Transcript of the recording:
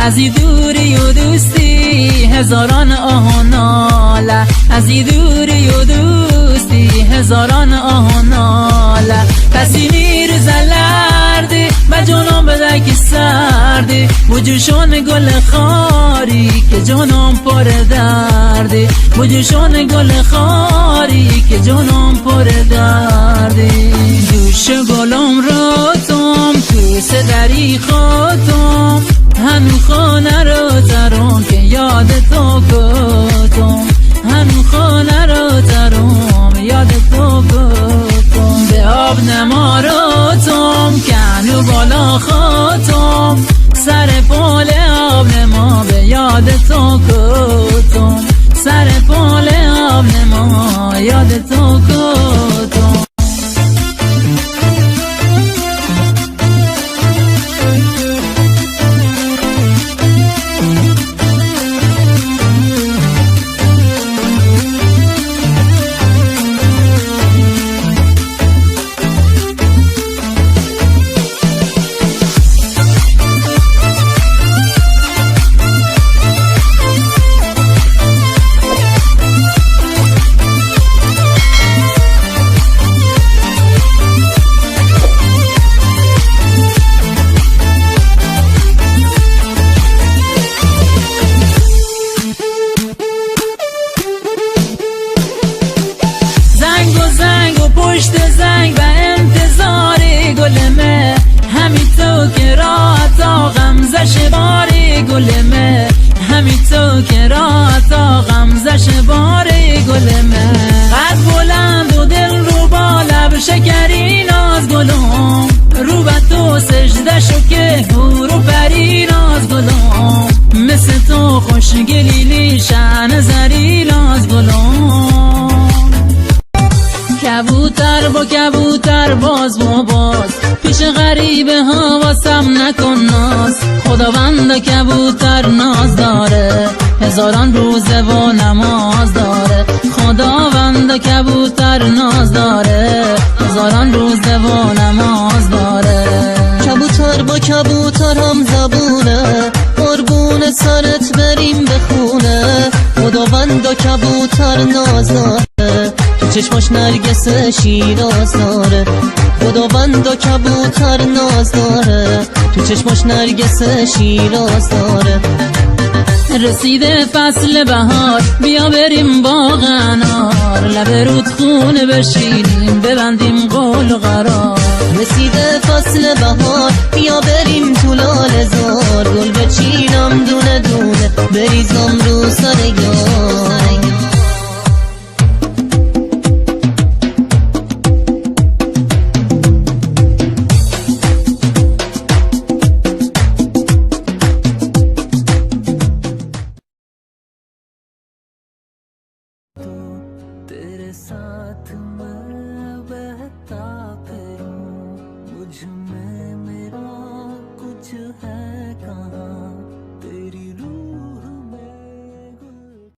از این دوری و دوستی هزاران آه و ناله، از این دوری و دوستی هزاران آه و ناله. کسی میرزه لردی به جانم بده که سردی، بجوشان گل خاری که جانم پر دردی، بجوشان گل خاری که جانم پر دردی. دوش گلم را توم تو سدری خاتم، هنو خانه رو ترون که یاد تو کتم، هنو خانه رو ترون یاد تو کتم. به آب نما رو توم کنو بالا خاتم، سر پال آب نما به یاد تو کتم، سر پال آب نما یاد تو کتم. زنگ و پشت زنگ و انتظار گلمه، همین تو که راه تا غمزش باری گلمه، همین تو که راه تا غمزش باری گلمه. قد بلند و دل رو با لب شکری ناز گلم، رو به تو سجده شو که هور و پری ناز گلم، مثل تو خوشگلی شن زری ناز گلم. کبوتر با کبوتر باز با باز، پیش غریبه ها واسم نکن ناز. خداوند کبوتر ناز داره، هزاران روزه و نماز داره. خداوند کبوتر ناز داره، هزاران روزه و نماز داره. کبوتر با کبوتر هم زبونه، قربون سرت بریم به خونه. خداوند کبوتر ناز داره، چشماش نرگس شیراز داره. خداوند کبوتر ناز داره، تو چشماش نرگس شیراز داره. رسیده فصل بهار، بیا بریم باغ انار، لب رود خونه بشینیم ببندیم قول و قرار. رسیده فصل بهار، بیا بریم تو لاله زار، گل بچینم دونه دونه بریزم رو سر یار. तेरे साथ मैं बहता फिरूं, मुझ में मेरा कुछ है कहाँ।